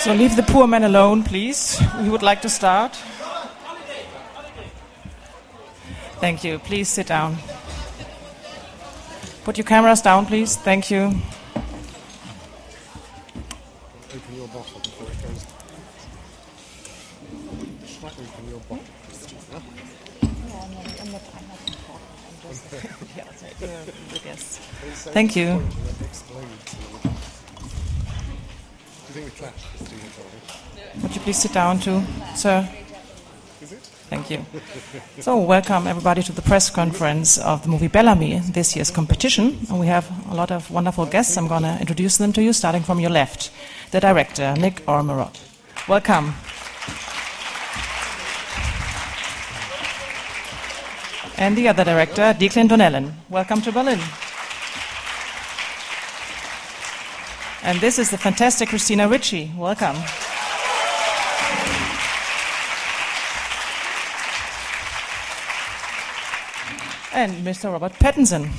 So leave the poor man alone, please. We would like to start. Thank you. Please sit down. Put your cameras down, please. Thank you. Open your bottle before it goes. Open your bottle. Thank you. Do you think we clashed, Christina? Would you please sit down too, sir? Is it? Thank you. So, welcome everybody to the press conference of the movie Bellamy, this year's competition. And we have a lot of wonderful guests. I'm going to introduce them to you, starting from your left. The director, Nick Ormerod. Welcome. And the other director, Declan Donnellan. Welcome to Berlin. And this is the fantastic Christina Ricci. Welcome. And Mr. Robert Pattinson.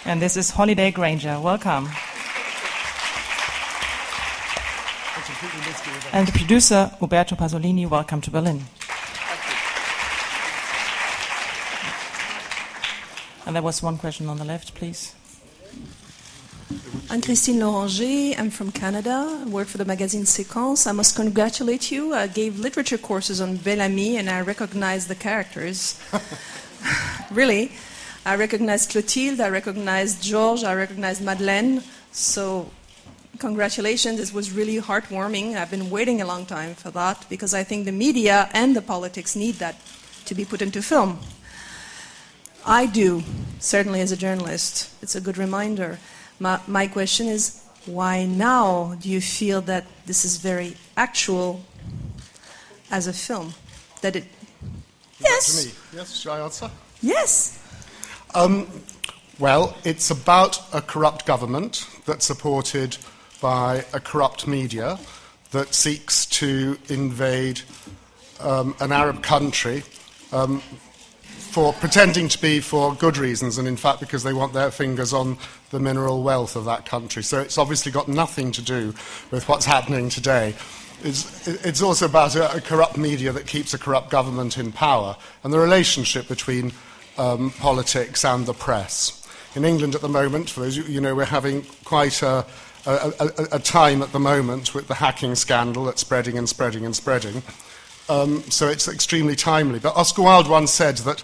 And this is Holiday Granger. Welcome. And the producer, Roberto Pasolini. Welcome to Berlin. And there was one question on the left, please. I'm Christine Loranger. I'm from Canada. I work for the magazine Séquence. I must congratulate you. I gave literature courses on Bellamy, and I recognize the characters. Really. I recognized Clotilde, I recognized Georges, I recognized Madeleine. So, congratulations. This was really heartwarming. I've been waiting a long time for that because I think the media and the politics need that to be put into film. I do, certainly as a journalist. It's a good reminder. My question is, why now do you feel that this is very actual as a film? That it... Yes. To me. Yes, should I answer? Yes. Well, it's about a corrupt government that's supported by a corrupt media that seeks to invade an Arab country for pretending to be for good reasons, and in fact because they want their fingers on the mineral wealth of that country. So it's obviously got nothing to do with what's happening today. It's also about a corrupt media that keeps a corrupt government in power, and the relationship between politics and the press. In England at the moment, for those you know, we're having quite a time at the moment with the hacking scandal that's spreading and spreading and spreading. So it's extremely timely. But Oscar Wilde once said that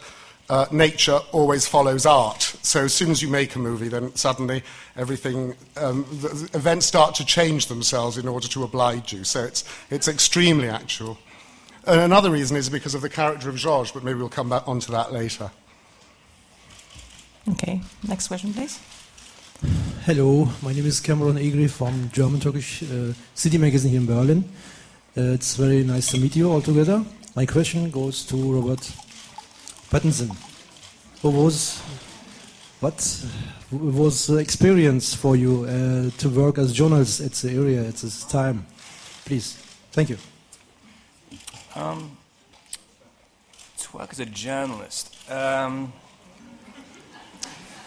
nature always follows art. So as soon as you make a movie, then suddenly everything, the events start to change themselves in order to oblige you. So it's extremely actual. And another reason is because of the character of Georges, but maybe we'll come back onto that later. Okay, next question, please. Hello, my name is Cameron Egri from German-Turkish City Magazine here in Berlin. It's very nice to meet you all together. My question goes to Robert Pattinson. What was the experience for you to work as journalist at the area at this time? Please, thank you. To work as a journalist.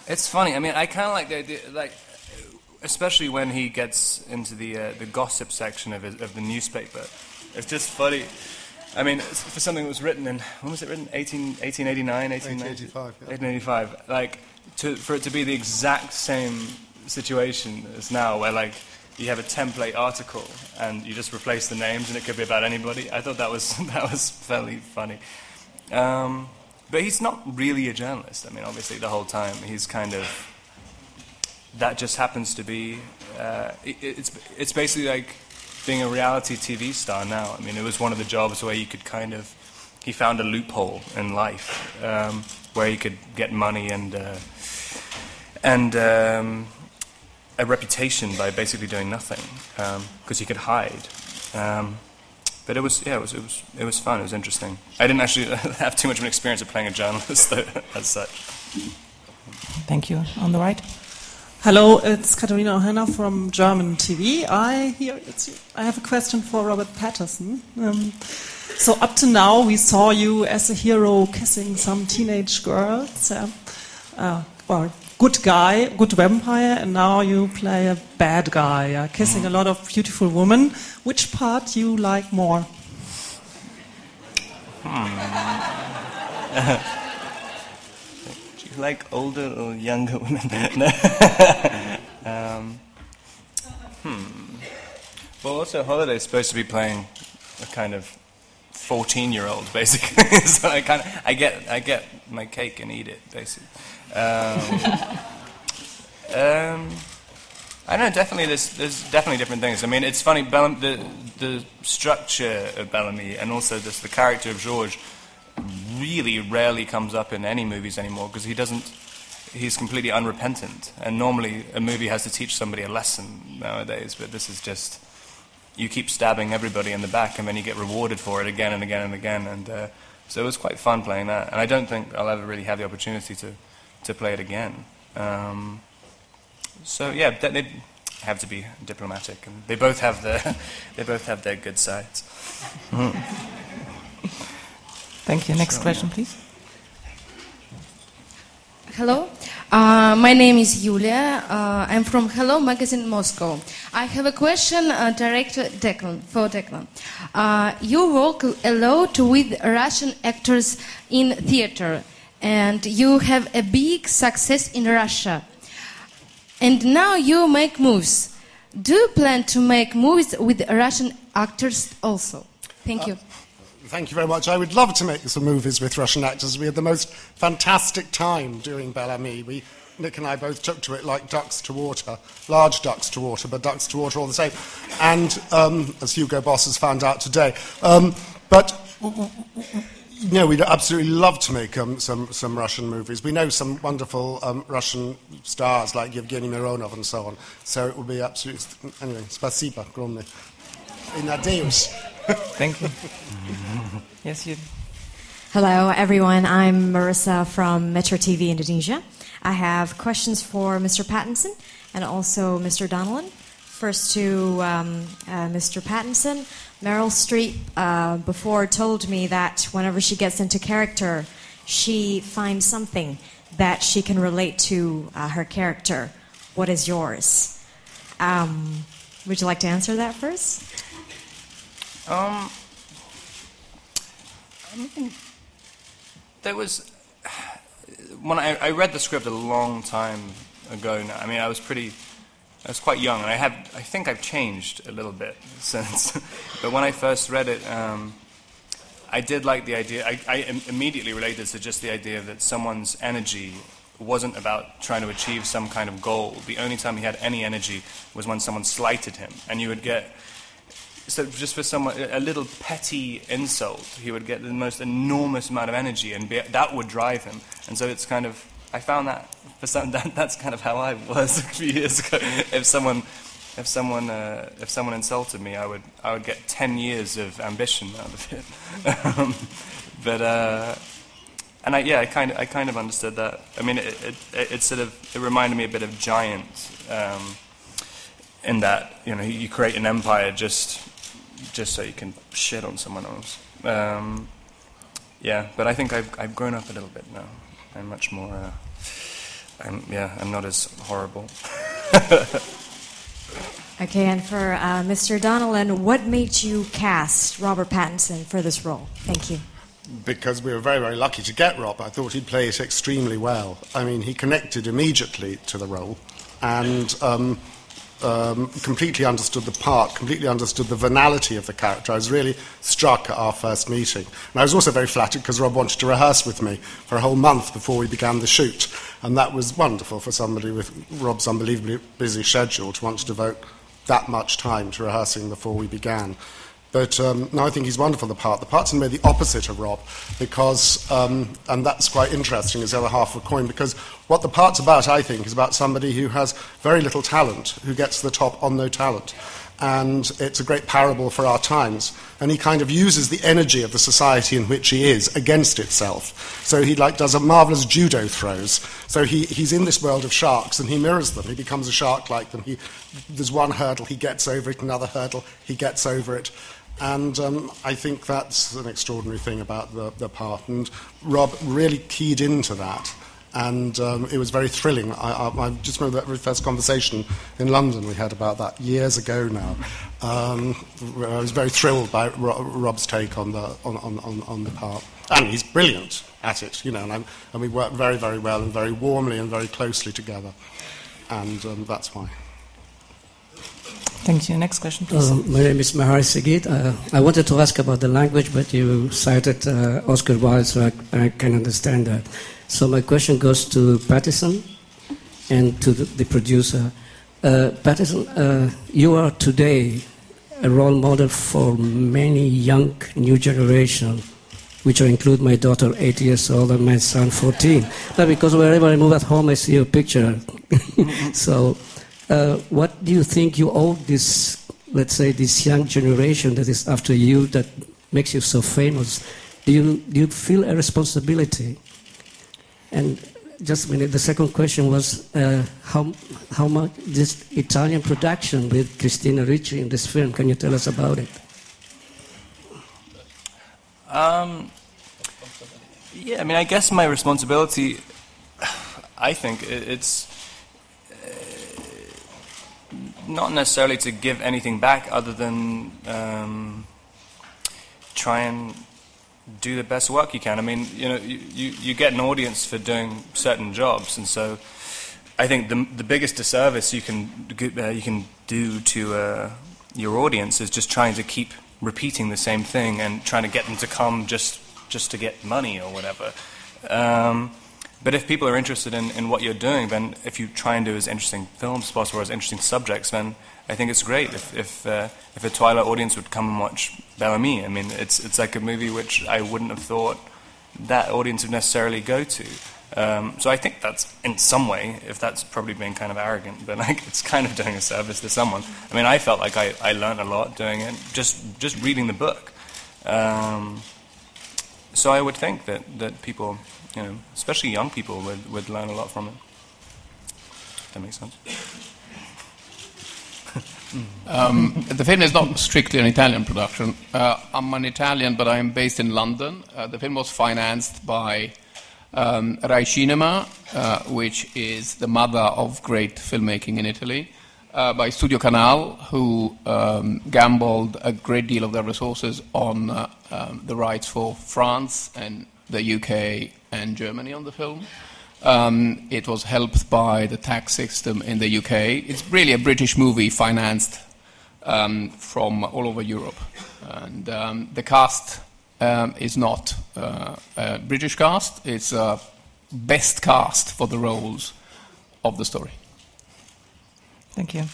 It's funny. I mean, I kind of like the idea, like, especially when he gets into the gossip section of the newspaper. It's just funny. I mean, for something that was written in, when was it written? 1889, 1885. Yeah. 1885. Like, for it to be the exact same situation as now, where like you have a template article and you just replace the names and it could be about anybody. I thought that was fairly funny. But he's not really a journalist. I mean, obviously, the whole time he's kind of. That just happens to be. It's basically like being a reality TV star now. I mean, it was one of the jobs where you could kind of. He found a loophole in life where he could get money and a reputation by basically doing nothing because he could hide. But it was fun. It was interesting. I didn't actually have too much of an experience of playing a journalist though, as such. Thank you. On the right. Hello, it's Katharina Ohenna from German TV. I have a question for Robert Pattinson. So up to now, we saw you as a hero kissing some teenage girls, or good guy, good vampire, and now you play a bad guy, kissing a lot of beautiful women. Which part you like more? Do you like older or younger women? Well, also Holiday's supposed to be playing a kind of 14-year-old, basically. So I get my cake and eat it, basically. I don't know. Definitely, there's definitely different things. I mean, it's funny. The structure of Bellamy and also the character of Georges really rarely comes up in any movies anymore because he's completely unrepentant. And normally, a movie has to teach somebody a lesson nowadays. But this is just you keep stabbing everybody in the back, and then you get rewarded for it again and again and again. And so it was quite fun playing that. And I don't think I'll ever really have the opportunity to play it again. So yeah, they have to be diplomatic, and they both have their good sides. Thank you. Next question, please. Hello, my name is Yulia. I'm from Hello Magazine Moscow. I have a question, Director Declan. You work a lot with Russian actors in theater, and you have a big success in Russia. And now you make movies. Do you plan to make movies with Russian actors also? Thank you. Thank you very much. I would love to make some movies with Russian actors. We had the most fantastic time doing Bellamy. Nick and I both took to it like ducks to water. Large ducks to water, but ducks to water all the same. And as Hugo Boss has found out today. We'd absolutely love to make some Russian movies. We know some wonderful Russian stars like Yevgeny Mironov and so on. So it will be absolutely... Anyway, spasiba, gromny. I nadeusz. Thank you. Yes, you. Hello, everyone. I'm Marissa from Metro TV Indonesia. I have questions for Mr. Pattinson and also Mr. Donnellan. First to Mr. Pattinson. Meryl Streep before told me that whenever she gets into character, she finds something that she can relate to her character. What is yours? Would you like to answer that first? I mean, there was when I read the script a long time ago now. I mean, I was quite young, and I think I've changed a little bit since. But when I first read it, I did like the idea. I immediately related to just the idea that someone's energy wasn't about trying to achieve some kind of goal. The only time he had any energy was when someone slighted him, and you would get. So just for someone, a little petty insult, he would get the most enormous amount of energy, and that would drive him. And so it's kind of, I found that that's kind of how I was a few years ago. If someone insulted me, I would get 10 years of ambition out of it. I kind of understood that. I mean, it reminded me a bit of Giant, in that you create an empire just so you can shit on someone else. But I think I've grown up a little bit now. I'm much more. I'm not as horrible. Okay, and for Mr. Donnellan, what made you cast Robert Pattinson for this role? Thank you. Because we were very, very lucky to get Rob. I thought he'd play it extremely well. I mean, he connected immediately to the role and completely understood the part, completely understood the venality of the character. I was really struck at our first meeting. And I was also very flattered because Rob wanted to rehearse with me for a whole month before we began the shoot. And that was wonderful for somebody with Rob's unbelievably busy schedule to want to devote that much time to rehearsing before we began. But no, I think he's wonderful, the part. The part's in a way the opposite of Rob, because, and that's quite interesting, is the other half of the coin, because what the part's about, I think, is about somebody who has very little talent, who gets to the top on no talent. And it's a great parable for our times. And he kind of uses the energy of the society in which he is against itself. So he does a marvellous judo throws. So he's in this world of sharks, and he mirrors them. He becomes a shark like them. There's one hurdle, he gets over it, another hurdle, he gets over it. And I think that's an extraordinary thing about the part. And Rob really keyed into that And it was very thrilling. I just remember that very first conversation in London we had about that years ago now. I was very thrilled by Rob's take on the part, and he's brilliant at it, and we work very, very well and very warmly and very closely together, and that's why. Thank you. Next question, please. My name is Mahar Sigit. I wanted to ask about the language, but you cited Oscar Wilde, so I can understand that. So my question goes to Patterson and to the producer. Patterson, you are today a role model for many young new generation, which include my daughter, 8 years old, and my son, 14. But because wherever I move at home, I see your picture. So what do you think you owe this, let's say, this young generation that is after you, that makes you so famous? Do you feel a responsibility? And just a minute, the second question was how much this Italian production with Christina Ricci in this film, can you tell us about it? Yeah, I mean, I guess my responsibility, I think it's not necessarily to give anything back other than try and do the best work you can. I mean, you get an audience for doing certain jobs, and so I think the biggest disservice you can do to your audience is just trying to keep repeating the same thing and trying to get them to come just to get money or whatever. But if people are interested in what you're doing, then if you try and do as interesting films as possible or as interesting subjects, then I think it's great if a Twilight audience would come and watch Bellamy. I mean, it's like a movie which I wouldn't have thought that audience would necessarily go to. So I think that's, in some way, if that's probably being kind of arrogant, but like it's kind of doing a service to someone. I mean, I felt like I learned a lot doing it, just reading the book. So I would think that people, especially young people, would learn a lot from it. That makes sense. The film is not strictly an Italian production. I'm an Italian, but I'm based in London. The film was financed by Rai Cinema, which is the mother of great filmmaking in Italy, by Studio Canal, who gambled a great deal of their resources on the rights for France and the UK and Germany on the film. It was helped by the tax system in the UK. It's really a British movie financed from all over Europe. And the cast is not a British cast. It's a best cast for the roles of the story. Thank you.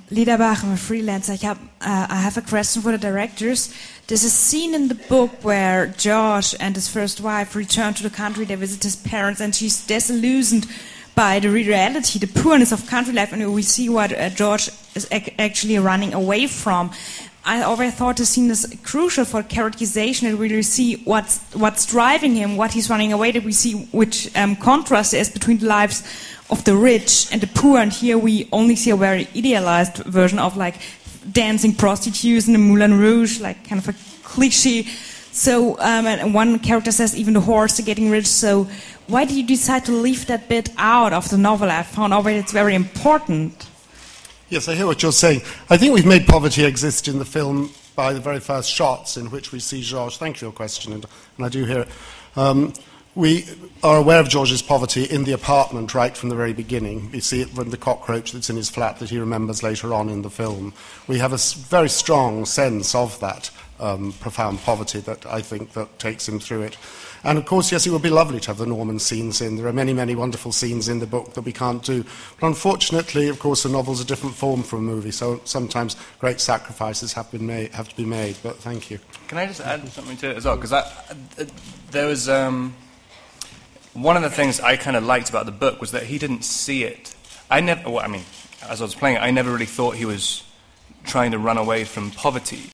Lida Bach, I'm a freelancer. I have a question for the directors. There's a scene in the book where George and his first wife return to the country. They visit his parents, and she's disillusioned by the reality, the poorness of country life, and we see what George is actually running away from. I always thought the scene is crucial for characterization, that we really see what's driving him, what he's running away, that we see which contrast there is between the lives of the rich and the poor, and here we only see a very idealized version of like dancing prostitutes in the Moulin Rouge, like kind of a cliche. So and one character says even the horse are getting rich. So why did you decide to leave that bit out of the novel? I found already it's very important. Yes, I hear what you're saying. I think we've made poverty exist in the film by the very first shots in which we see Georges. Thank you for your question, and I do hear it. We are aware of George's poverty in the apartment right from the very beginning. We see it from the cockroach that's in his flat that he remembers later on in the film. We have a very strong sense of that profound poverty that I think that takes him through it. And of course, yes, it would be lovely to have the Norman scenes in. There are many, many wonderful scenes in the book that we can't do. But unfortunately, of course, a novel's a different form from a movie, so sometimes great sacrifices have to be made. But thank you. Can I just add something to it as well? Because there was... one of the things I kind of liked about the book was that he didn't see it. As I was playing it, I never really thought he was trying to run away from poverty.